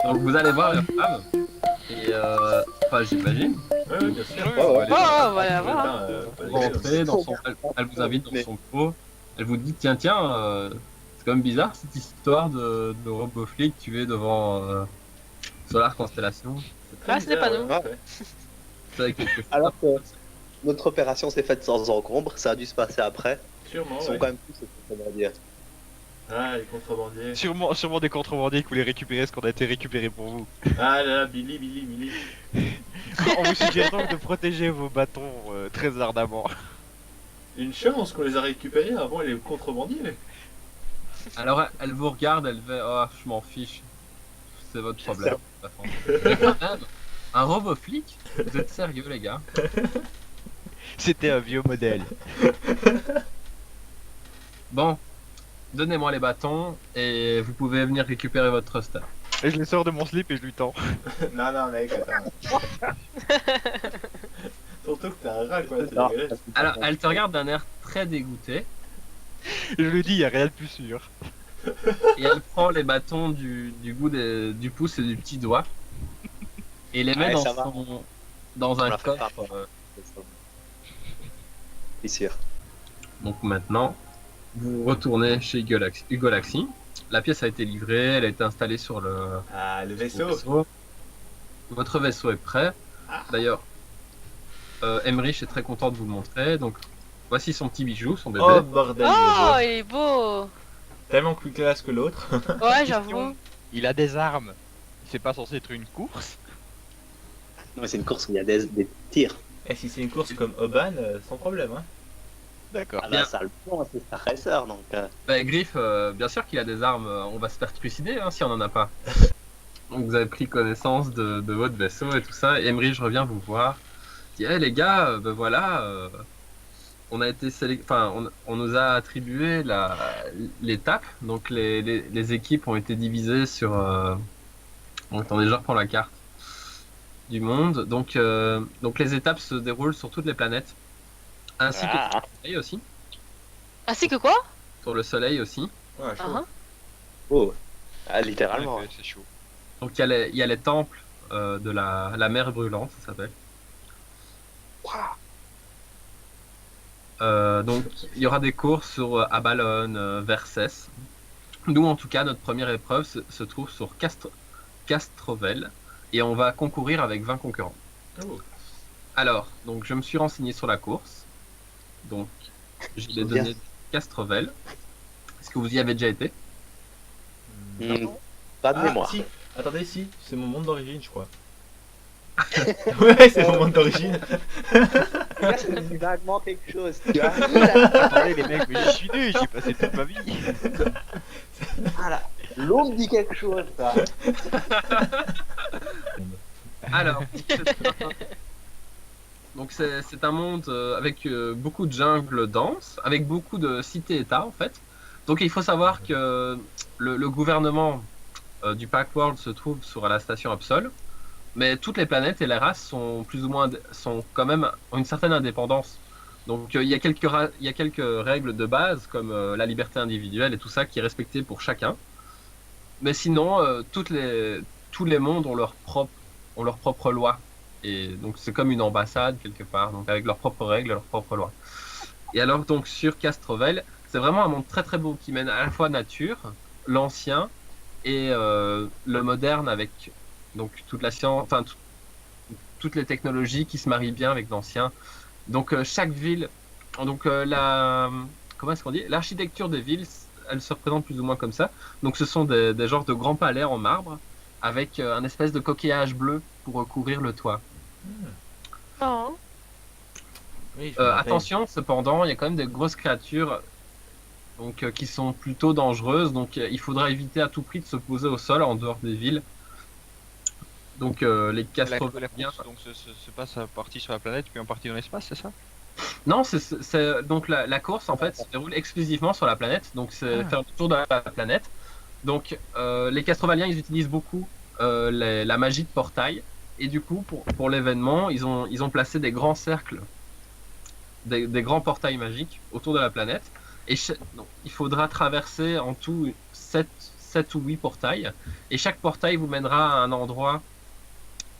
Donc vous allez voir la femme, et enfin j'imagine, Ouais, bien sûr. Ouais, voilà, voilà. vous rentrez dans son, elle vous invite dans son bureau, elle vous dit tiens, c'est quand même bizarre cette histoire de robot flic tué devant Solar Constellation. Ah, ce n'est pas nous. Ouais. Ça avec quelque chose. Alors que notre opération s'est faite sans encombre, ça a dû se passer après. Sûrement, Ils sont ouais. quand même tous, comment dire. Ah, les contrebandiers. Sûrement des contrebandiers qui voulaient récupérer ce qu'on a été récupéré pour vous. Ah là là, Billy. On vous suggère donc de protéger vos bâtons très ardemment. Une chance qu'on les a récupérés avant les contrebandiers. Alors elle vous regarde, elle fait oh je m'en fiche, c'est votre problème. Mais quand même, un robot flic, vous êtes sérieux les gars? C'était un vieux modèle. Bon, donnez-moi les bâtons et vous pouvez venir récupérer votre thruster. Et je le sors de mon slip et je lui tends. Non, mec, attends. Surtout que t'es un rat, quoi. C'est Non. dégueulasse. Alors elle te regarde d'un air très dégoûté Je lui dis, y a rien de plus sûr. et elle prend les bâtons du bout du pouce et du petit doigt et les met Ouais, dans ça va. dans On un la fait coffre. pas. C'est sûr. Donc maintenant, vous retournez chez Galaxy. La pièce a été livrée, elle a été installée sur le Ah, le au vaisseau. vaisseau. Votre vaisseau est prêt. Ah. D'ailleurs, Emmerich est très content de vous le montrer. Donc, voici son petit bijou, son bébé. Oh, bordel. Oh, il est il est beau. beau. Tellement plus classe que l'autre. Ouais, j'avoue. Il a des armes. C'est pas censé être une course. Non, mais c'est une course où il y a des tirs. Et si c'est une course comme Oban, sans problème, hein. D'accord. Ah Bien. bah ça le prend, c'est Star Racer, donc... Bah, Griff, bien sûr qu'il a des armes. On va se faire trucider hein, si on en a pas. Donc, vous avez pris connaissance de votre vaisseau et tout ça. Et Emmerich revient vous voir. Il dit, hey, les gars, ben voilà, on a été on nous a attribué l'étape. Donc, les équipes ont été divisées sur. Attendez, je reprends la carte du monde. Donc les étapes se déroulent sur toutes les planètes, ainsi que Ah, sur le Soleil aussi. Ainsi que quoi? Sur le Soleil aussi. Ouais, Ah, chaud. hein. oh. Ah, littéralement. Ouais, c'est chaud. Donc il y a les temples de la mer brûlante, ça s'appelle. Donc il y aura des courses sur Abalone, Vercès. Nous en tout cas notre première épreuve se trouve sur Castrovel et on va concourir avec 20 concurrents. Oh. Alors, donc je me suis renseigné sur la course. Donc je l'ai Bien. donné Castrovel. Est-ce que vous y avez déjà été? Hmm, Pas de Ah, mémoire. si. Attendez, si. C'est mon monde d'origine, je crois. Ouais, c'est mon monde d'origine. Là, ça me dit vaguement quelque chose, tu vois. Attendez les mecs, mais j'y suis né, j'y ai passé toute ma vie. Ah là, l'eau me dit quelque chose, ça. Alors, donc c'est un monde avec beaucoup de jungle dense, avec beaucoup de cités-états en fait. Donc il faut savoir que le gouvernement du Packworld se trouve sur la station Absol, mais toutes les planètes et les races sont plus ou moins sont quand même ont une certaine indépendance. Donc il y a il y a quelques règles de base comme la liberté individuelle et tout ça qui est respecté pour chacun. Mais sinon tous les mondes ont leur propre loi. Et donc c'est comme une ambassade quelque part, donc avec leurs propres règles, leurs propres lois. Et alors donc sur Castrovel, c'est vraiment un monde très très beau qui mène à la fois nature, l'ancien et le moderne avec donc toute la science, enfin toutes les technologies qui se marient bien avec l'ancien. Donc chaque ville, donc comment est-ce qu'on dit? L'architecture des villes, elle se représente plus ou moins comme ça. Donc ce sont des genres de grands palais en marbre avec un espèce de coquillage bleu pour recouvrir le toit. Non. Oui, je me rappelle. Attention, cependant, il y a quand même des grosses créatures donc, qui sont plutôt dangereuses. Donc, il faudra éviter à tout prix de se poser au sol en dehors des villes. Donc, les La Castrovéliens. course donc, se passe en partie sur la planète puis en partie dans l'espace, c'est ça? Non, donc la course en fait se déroule exclusivement sur la planète. Donc, c'est faire le tour de la planète. Donc, les Castrovaliens, ils utilisent beaucoup la magie de portail. Et du coup, pour l'événement, ils ont placé des grands cercles, des grands portails magiques autour de la planète. Et donc, il faudra traverser en tout 7 7 ou 8 portails. Et chaque portail vous mènera à un endroit,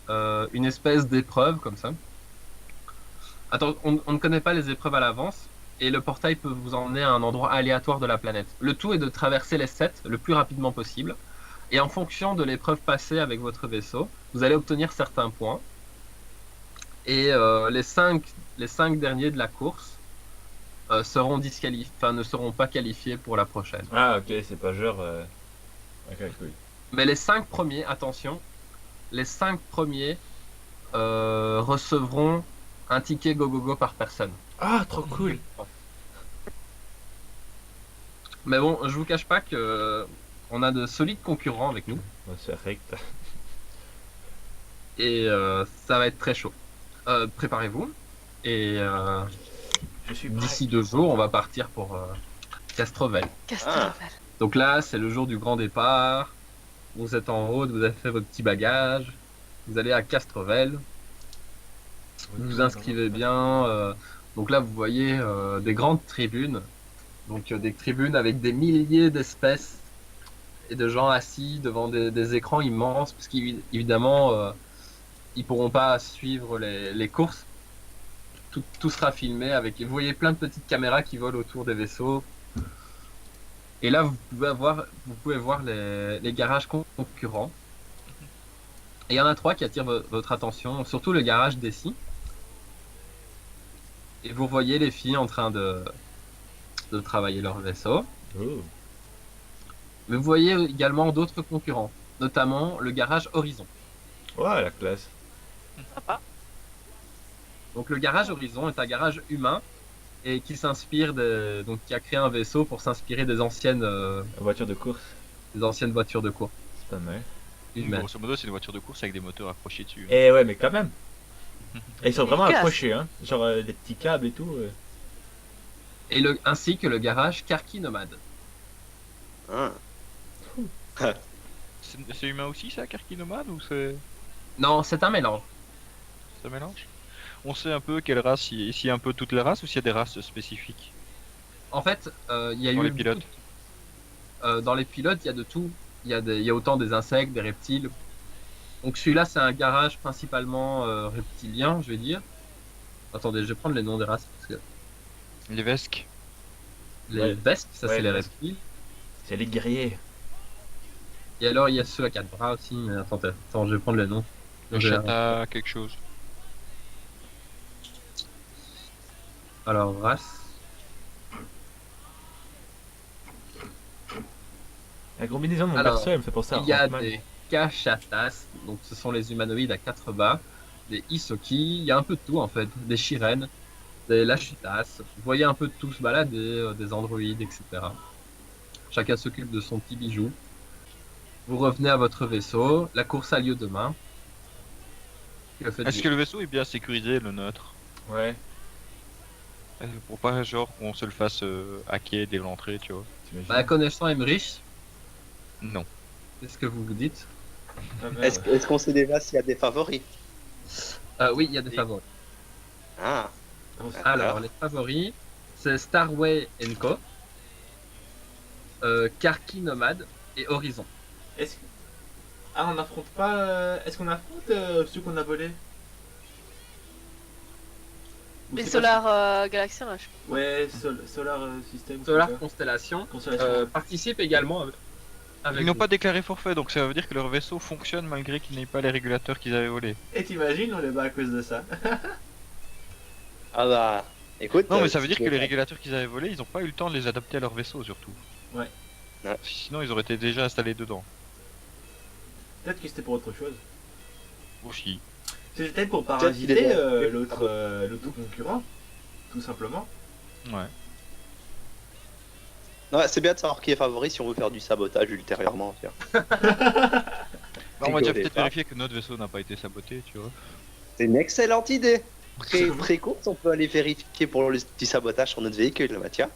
une espèce d'épreuve comme ça. Attends, on ne connaît pas les épreuves à l'avance. Et le portail peut vous emmener à un endroit aléatoire de la planète. Le tout est de traverser les 7 le plus rapidement possible. Et en fonction de l'épreuve passée avec votre vaisseau, vous allez obtenir certains points. Et les 5 derniers de la course seront ne seront pas qualifiés pour la prochaine. Ah, ok, c'est pas genre. Ok, cool. Mais les 5 premiers, attention, les 5 premiers recevront un ticket go par personne. Ah, trop cool. Mais bon, je vous cache pas que on a de solides concurrents avec nous Ouais, c'est rect. et ça va être très chaud. Préparez-vous et Je suis d'ici 2 jours, on va partir pour Castrevel. Castelval. Donc là, c'est le jour du grand départ. Vous êtes en route, vous avez fait votre petit bagage. Vous allez à Castrevel. Vous vous inscrivez bien. Donc là, vous voyez des grandes tribunes. Donc des tribunes avec des milliers d'espèces et de gens assis devant des écrans immenses. Parce qu'évidemment, ils pourront pas suivre les courses. Tout sera filmé avec. Vous voyez plein de petites caméras qui volent autour des vaisseaux. Et là, vous pouvez voir les garages concurrents. Et il y en a 3 qui attirent votre attention, surtout le garage d'Essie. Et vous voyez les filles en train de travailler leur vaisseau. Oh. Mais vous voyez également d'autres concurrents, notamment le garage Horizon. Ouais, la classe. Sympa. Donc le garage Horizon est un garage humain et qui s'inspire donc qui a créé un vaisseau pour s'inspirer des anciennes Voiture de course, voitures de course c'est pas mal. humaines. Grosso modo, c'est une voiture de course avec des moteurs accrochés dessus. Eh ouais, mais quand même. Et ils sont vraiment Efficace. accrochés, hein. Genre des petits câbles et tout. Et ainsi que le garage Karki Nomade. Ah. C'est humain aussi, ça, Karkinomade, ou c'est Non, c'est un mélange. ça mélange? On sait un peu quelle race, s'il y a un peu toutes les races ou s'il y a des races spécifiques En fait, il y a dans eu les pilotes. dans les pilotes, il y a de tout. Il y a autant des insectes, des reptiles. Donc celui-là, c'est un garage principalement reptilien, je vais dire. Attendez, je vais prendre les noms des races. Parce que Les Vesques. les Ouais. vesques, ça Ouais, c'est les les reptiles. C'est les guerriers. Et alors, il y a ceux à 4 bras aussi. Mais attends, je vais prendre les noms. Le chata, quelque chose. Alors, race. La combinaison de mon Alors, perso, elle me fait penser à Il y a Ant-Man. des Kachatas, donc ce sont les humanoïdes à 4 bas. Des Isoki, il y a un peu de tout en fait. Des Shiren, des Lachutas. Vous voyez un peu de tout se balader, des androïdes, etc. Chacun s'occupe de son petit bijou. Vous revenez à votre vaisseau. La course a lieu demain. Que faites-vous? Est-ce que le vaisseau est bien sécurisé, le nôtre? Ouais, Pour pas genre qu'on se le fasse hacker dès l'entrée, tu vois. t'imagines. Bah, connaissant Emmerich, Non. qu'est-ce que vous vous dites? Ah, merde. Est-ce qu'on sait déjà s'il y a des favoris? Oui, il y a des favoris. Ah, Oh, c'est- Alors, les favoris, c'est Starway Co, Karki Nomad et Horizon. Est-ce que- Ah, on affronte pas. Est-ce qu'on affronte ceux qu'on a volés? Ou Les c'est Solar Galaxy, là, je pas- Ouais, Solar System. Solar c'est ça Constellation Constellation. participe également avec Ils n'ont vous. pas déclaré forfait, donc ça veut dire que leur vaisseau fonctionne malgré qu'ils n'aient pas les régulateurs qu'ils avaient volés. Et t'imagines, on les bat à cause de ça. ah bah, écoute. Non, mais ça veut dire si que tu les veux- régulateurs qu'ils avaient volés, ils n'ont pas eu le temps de les adapter à leur vaisseau surtout. Ouais. Ouais. Sinon, ils auraient été déjà installés dedans. Peut-être que c'était pour autre chose. Aussi. C'était peut-être pour Peut-être parasiter qu'il est- l'autre concurrent. Tout simplement. Ouais. Ouais, c'est bien de savoir qui est favori si on veut faire du sabotage ultérieurement. Tiens. Bah, on va déjà Rigolez peut-être pas. vérifier que notre vaisseau n'a pas été saboté, tu vois. C'est une excellente idée. Pré-course, on peut aller vérifier pour le petit sabotage sur notre véhicule, bah tiens.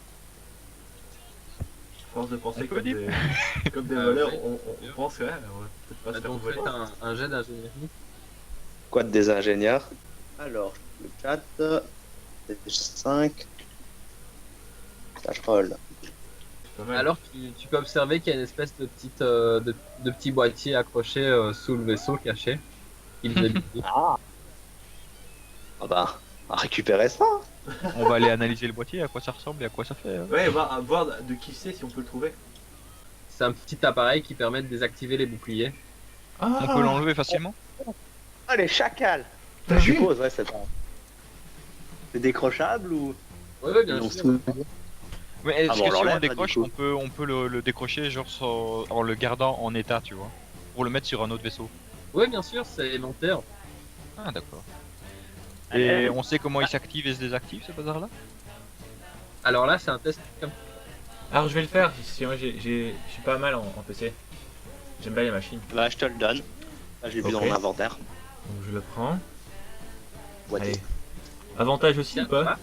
Force de penser On peut comme dire. comme des Ah, voleurs, oui. on pense, ouais, on va peut-être pas se faire Donc, voler. faites un jet d'ingénierie. Quoi de des ingénieurs? Alors, le 4, c'est 5. Ça colle. Pas mal. Alors tu peux observer qu'il y a une espèce de petite de petit boîtier accroché sous le vaisseau caché. Il faisait bizarre. Ah bah, on va récupérer ça. On va aller analyser le boîtier, à quoi ça ressemble et à quoi ça fait. Hein. Ouais, voir de qui c'est si on peut le trouver. C'est un petit appareil qui permet de désactiver les boucliers. Ah, On peut l'enlever facilement. Ah, les chacals. T'as Je vu? suppose, ouais, c'est décrochable ou. Oui, oui, bien Non, sûr. Mais est-ce Ah bon, que on si on le l'enlève, décroche, du coup. on peut le décrocher genre en le gardant en état, tu vois, pour le mettre sur un autre vaisseau. Oui, bien sûr, c'est élémentaire. Ah d'accord. Et on sait comment il s'active et se désactive ce bazar-là? Alors là, c'est un test comme Alors je vais le faire, si moi je suis pas mal en PC. J'aime bien les machines. Là, je te le donne. Là, j'ai vu dans Ok. mon inventaire. Donc je le prends. Boîtier. Allez. Avantage aussi ou pas?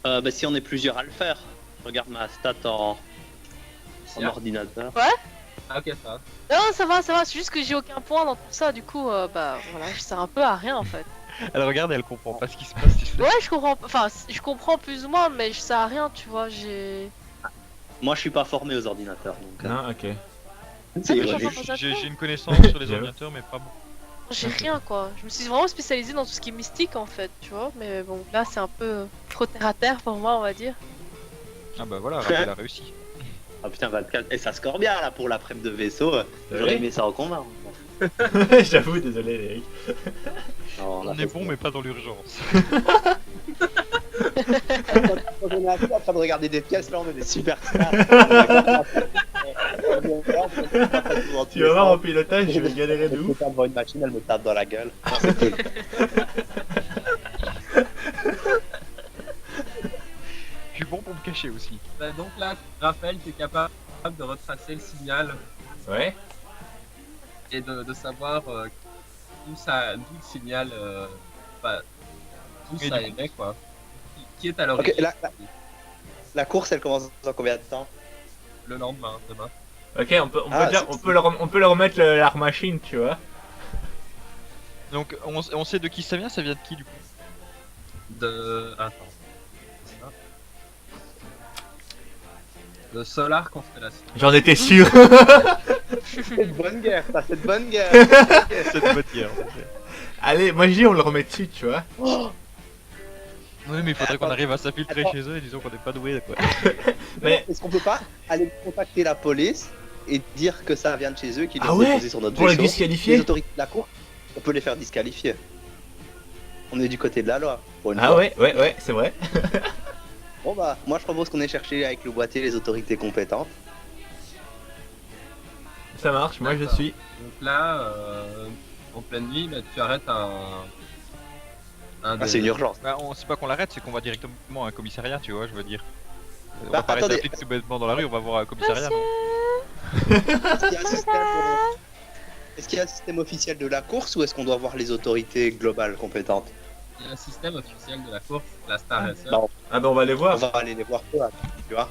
Bah, si on est plusieurs à le faire. Je regarde ma stat en ordinateur. Ah, ok, ça va. Non, ça va, c'est juste que j'ai aucun point dans tout ça, du coup, bah voilà, je sers un peu à rien en fait. Elle regarde et elle comprend pas ce qui se passe. Tu sais. Ouais, je comprends plus ou moins, mais je sers à rien, tu vois, j'ai. Moi, je suis pas formé aux ordinateurs, donc. Non, ok. C'est mais ironique. J'ai une connaissance sur les J'avoue. ordinateurs, mais pas beaucoup. J'ai rien quoi. Je me suis vraiment spécialisée dans tout ce qui est mystique en fait, tu vois, mais bon, là c'est un peu trop terre à terre pour moi, on va dire. Ah bah voilà, Raphaël a réussi. Ah putain, 24. Et ça score bien là pour l'après-midi de vaisseau. J'aurais Ouais. aimé ça en combat. J'avoue, désolé Eric. Non, On est bon, mais pas dans l'urgence. Quand on est assis en train de regarder des pièces, là on est des super stars. Tu vas voir en pilotage, je vais galérer de Je me ouf. tape devant une machine, elle me tape dans la gueule. Non, c'est cool. Je suis bon pour me cacher aussi. Bah, donc là, Raphaël, tu es capable de retracer le signal Ouais. et de savoir d'où le signal, bah, d'où Et ça du coup- émet, quoi. Qui est à l'origine Ok, la course elle commence dans combien de temps? le lendemain, demain. Ok, Ah, on peut leur remettre l'arc machine, tu vois. Donc on sait de qui ça vient de qui du coup? Attends. Ça. De Solar Constellation. J'en étais sûr. C'est de bonne guerre, ça, c'est de bonne guerre. C'est de bonne guerre. Allez, moi je dis on le remet dessus, tu vois. Oui, mais il faudrait qu'on Attends. arrive à s'infiltrer Attends. chez eux et disons qu'on n'est pas doué quoi. Mais Est-ce qu'on peut pas aller contacter la police et dire que ça vient de chez eux, qu'ils Ah l'ont ouais, déposé sur notre pour les vaisseau? Les disqualifier. autorités de la cour, on peut les faire disqualifier. On est du côté de la loi. Pour une Ah fois. ouais, c'est vrai. Bon bah, moi je propose qu'on ait cherché avec le boîtier les autorités compétentes. Ça marche, moi je D'accord. suis. Donc là, en pleine nuit, bah, tu arrêtes un Ah, c'est une urgence. Bah, c'est pas qu'on l'arrête, c'est qu'on va directement à un commissariat, tu vois, je veux dire. On Bah, va pas arrêter attendez. un flic tout bêtement dans la rue, on va voir un commissariat. non Est-ce qu'il y a un système, est-ce qu'il y a un système officiel de la course ou est-ce qu'on doit voir les autorités globales compétentes? Il y a un système officiel de la course, la Star Racer. Bah, Ah bah on va les on voir. va aller les voir quoi, tu vois?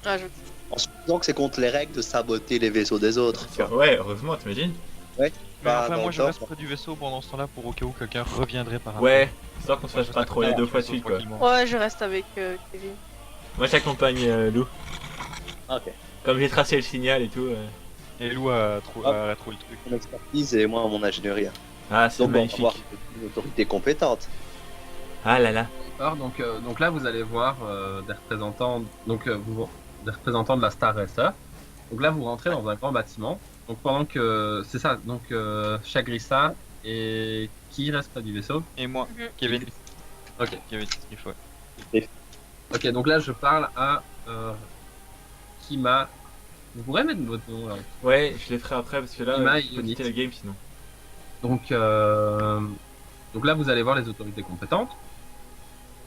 Ah, je... En supposant que c'est contre les règles de saboter les vaisseaux des autres. Tu vois. Ouais, heureusement, t'imagines. Mais Bah, enfin, dans moi le je temps, reste près du vaisseau pendant ce temps-là pour au cas où quelqu'un reviendrait par Ouais, histoire qu'on se Moi, fasse je pas trop les reste deux fois de tranquillement, suite quoi. tranquillement. Ouais, je reste avec Kevin. Moi j'accompagne Lou. Ok. Comme j'ai tracé le signal et tout. Et Lou a trouvé le truc. Mon expertise et moi mon ingénierie. Ah, c'est Donc on va magnifique. voir les autorités compétentes. Ah là là. D'accord, donc là vous allez voir des représentants, des représentants de la Star Racer. Donc là vous rentrez dans un grand bâtiment. Donc pendant que c'est ça, donc Chagrissa et qui reste près du vaisseau. Et moi, Mhm. Kevin. Ok. Kevin, il faut. Ok, donc là je parle à Kima. Vous pourrez mettre votre nom là. Ouais, je les ferai après parce que là, Ima je et peux quitter le Unity. game sinon. Donc là vous allez voir les autorités compétentes.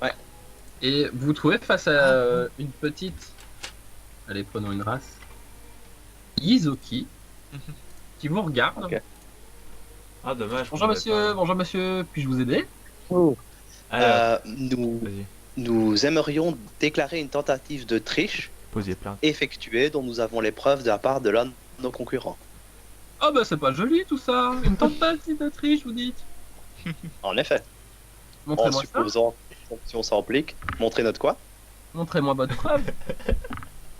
Ouais. Et vous vous trouvez face à une petite. Allez, prenons une race. Yizuki. Qui vous regarde. Ok. Ah dommage. Bonjour monsieur, puis-je vous aider? Alors, Nous, vas-y, nous aimerions déclarer une tentative de triche posez plainte. effectuée dont nous avons les preuves de la part de l'un de nos concurrents. Ah bah c'est pas joli tout ça, une tentative de triche vous dites. En effet, en Montrez-moi ça, supposant que si on s'implique, montrer notre quoi? montrez-moi votre preuve.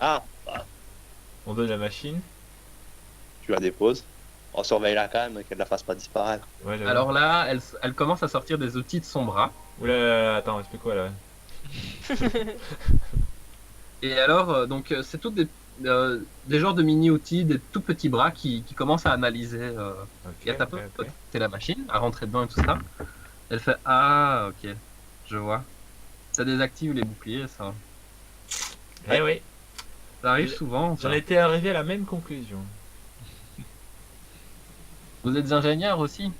Ah, bah, On donne la machine. tu la déposes. On surveille la quand même, qu'elle la fasse pas disparaître. Ouais, j'avoue. Alors là, elle commence à sortir des outils de son bras. Oula, attends, explique quoi là? Et alors, c'est toutes des genres de mini-outils, des tout petits bras qui commencent à analyser. Ok, Et à ok, ok. c'est la machine, à rentrer dedans et tout ça. Elle fait ah, ok, je vois. Ça désactive les boucliers, ça. Eh oui, Ça arrive souvent. ça. j'en étais arrivé à la même conclusion. Vous êtes ingénieur aussi?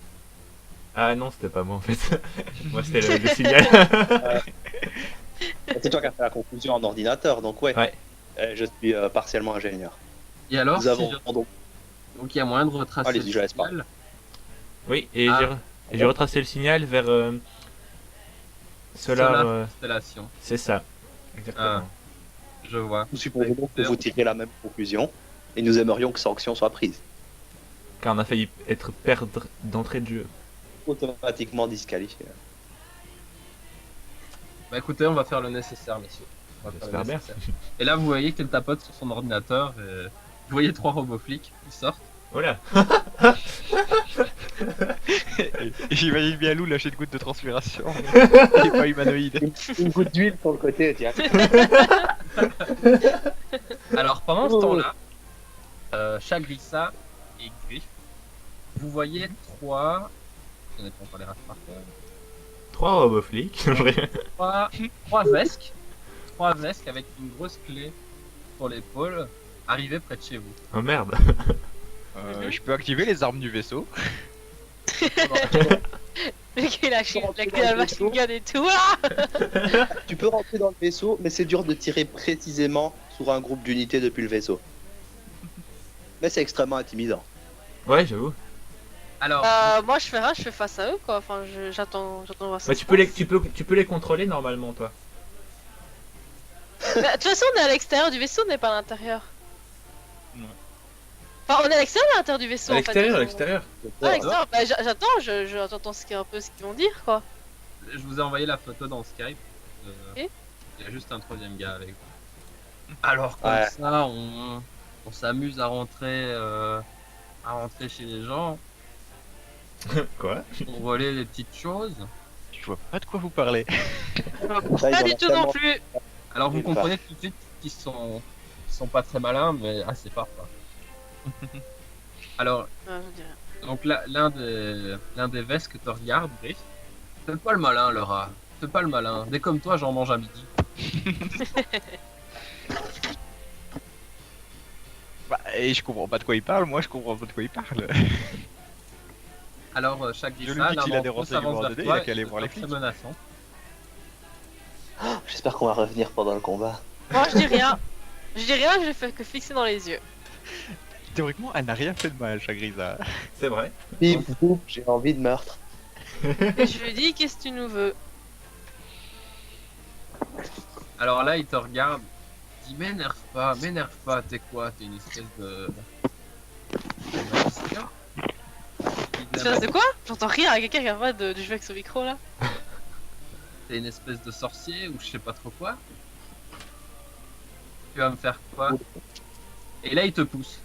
Ah non, c'était pas moi en fait. Moi c'était le signal. C'est toi qui as fait la conclusion en ordinateur, donc ouais. Ouais. Je suis partiellement ingénieur. Et alors, Nous avons donc donc il y a moyen de retracer Allez-y, le je laisse pas. signal. Oui, et Ah. j'ai retracé le signal vers Solar. Solar Constellation. C'est ça. Exactement. Je vois. nous supposons donc que vous tirez la même conclusion et nous aimerions que sanction soit prise. Car on a failli perdre d'entrée de jeu. Automatiquement disqualifié. Bah écoutez, on va faire le nécessaire, messieurs. On va faire le J'espère bien. nécessaire. Et là, vous voyez qu'elle tapote sur son ordinateur. Et... Vous voyez 3 robots flics qui sortent. Voilà. Et j'imagine bien Lou lâcher une goutte de transpiration. Il est pas humanoïde. Une goutte d'huile sur le côté, tiens. Alors pendant ce Oh. temps-là, Chagrissa et Griff, vous voyez 3. Je n'ai pas encore les races par cœur. 3 robots flics. 3 vesques. 3 vesques avec une grosse clé sur l'épaule arriver près de chez vous. Oh merde. Je peux activer les armes du vaisseau. Le gars, il a clé dans la machine gun et tout. Ah Tu peux rentrer dans le vaisseau, mais c'est dur de tirer précisément sur un groupe d'unités depuis le vaisseau. Mais c'est extrêmement intimidant. Ouais, j'avoue. Alors, moi, je fais face à eux, quoi. Enfin, j'attends de voir ça. Ouais, tu peux les contrôler normalement, toi. Mais, de toute façon, on est à l'extérieur du vaisseau, on n'est pas à l'intérieur. Ouais. Enfin, on est à l'extérieur ou à l'intérieur du vaisseau À en l'extérieur, fait. à l'extérieur. Ah, à l'extérieur. Bah, j'attends, j'entends un peu ce qu'ils vont dire, quoi. je vous ai envoyé la photo dans Skype. Ok. Il y a juste un 3ème gars avec vous. Alors comme Ouais. ça, on s'amuse à rentrer chez les gens, Quoi? on voler des petites choses. Je vois pas de quoi vous parlez. Ça, ils Pas en du ont tout non tellement- plus. Alors vous Oui, comprenez tout de suite qu'ils sont pas très malins, mais assez forts quoi. Alors, Ah, je dis rien. donc là, l'un des vestes que tu regardes, Brief, fais pas le malin, Laura. Fais pas le malin. Dès comme toi, j'en mange à midi. Bah, et je comprends pas de quoi il parle, moi je comprends pas de quoi il parle. Alors, chaque Je lui glissa, dis qu'il a des renseignements vers à donner, toi il a qu'à aller et voir les très flics. menaçant. J'espère qu'on va revenir pendant le combat. Moi, je dis rien. Je dis rien, je les fais que fixer dans les yeux. Théoriquement, elle n'a rien fait de mal, Chagrisa. C'est vrai. Bip, boum, j'ai envie de meurtre. Et je lui dis, qu'est-ce que tu nous veux? Alors là, il te regarde. Il dit m'énerve pas, t'es quoi? T'es une espèce de. magicien Tu fais de quoi? J'entends rien, quelqu'un qui arrête de jouer avec son micro là. T'es une espèce de sorcier ou je sais pas trop quoi. Tu vas me faire quoi? Et là, il te pousse.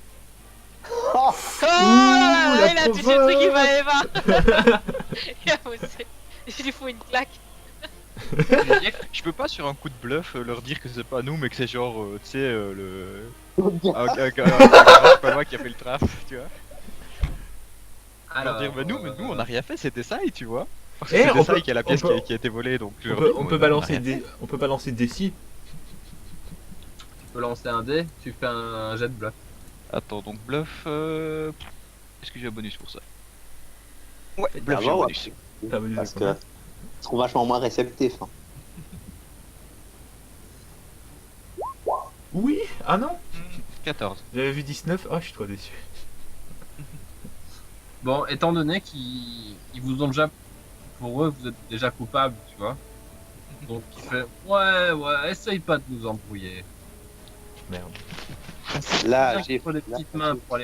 Oh là là, la il a touché pauvre. le truc qu'il fallait pas. Il a poussé. Je lui fous une claque. Je peux pas sur un coup de bluff leur dire que c'est pas nous, mais que c'est genre, tu sais, le. Pas moi qui a fait le trap, tu vois. Leur dire, bah nous on n'a rien fait, c'était ça, tu vois. Parce que Eh, c'était on ça peut- qui a la pièce on peut- qui a été volée, donc. je On leur peut, dis, on ouais, peut a balancer rien des, on peut balancer des si. Tu peux lancer un dé, tu fais un jet de bluff. Attends, donc bluff. Est-ce que j'ai un bonus pour ça? Ouais, bluff, Ah j'ai un bah ouais. bonus. T'as vu Parce combien que ils seront vachement moins réceptifs. Hein. Oui. Ah non. 14. J'avais vu 19. Oh, je suis trop déçu. Bon, étant donné qu'ils vous ont déjà. Pour eux, vous êtes déjà coupable, tu vois. Donc il fait ouais, essaye pas de nous embrouiller. Merde. Là, Viens j'ai pour les petites mains pour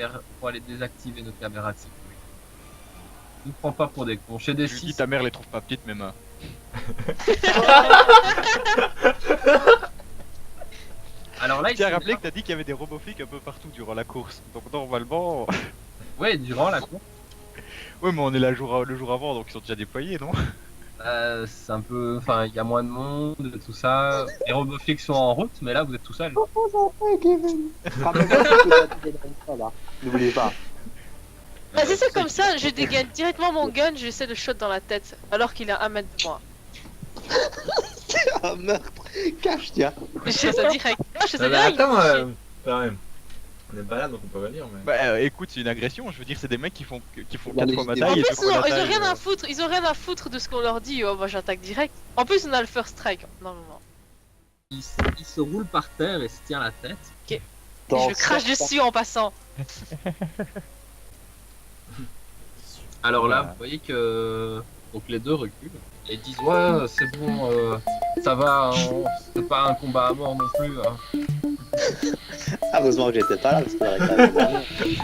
aller désactiver nos caméras de sécurité. Ne prends pas pour des cons. Chez des Je lui dis, 6, ta mère les trouve pas petites, mes mains. Alors là, Je il tiens à s'est rappeler que t'as dit qu'il y avait des robots flics un peu partout durant la course. Donc normalement. Ouais, durant la course. Ouais, mais on est là le jour avant, donc ils sont déjà déployés, non? C'est un peu. Enfin, il y a moins de monde, tout ça. Les robots flics sont en route, mais là, vous êtes tout seul. Rappelle-toi que t'as dit une fois, là. N'oublie pas. Bah, si c'est comme ça, je dégaine directement mon gun, j'essaie de shot dans la tête, alors qu'il est à 1 mètre de moi. Un meurtre. Cache, tiens. Je fais ça direct. Ah, je fais ça Ah bah, direct. attends, chier. quand même. On est pas là donc on peut pas dire, mais. Bah écoute, c'est une agression, je veux dire, c'est des mecs qui font Bah, 4 les fois ma idées. En taille et plus, 2 fois non, la ils ont taille. rien à foutre, ils ont rien à foutre de ce qu'on leur dit. Oh, bah j'attaque direct. En plus, on a le first strike. Non, non, non. Il se roule par terre et se tient la tête. Et je crache dessus en passant. Alors là, Voilà. vous voyez que donc les deux reculent et disent ouais, c'est bon, ça va, c'est pas un combat à mort non plus. Hein. Heureusement que j'étais pas là parce que j'aurais pas vu.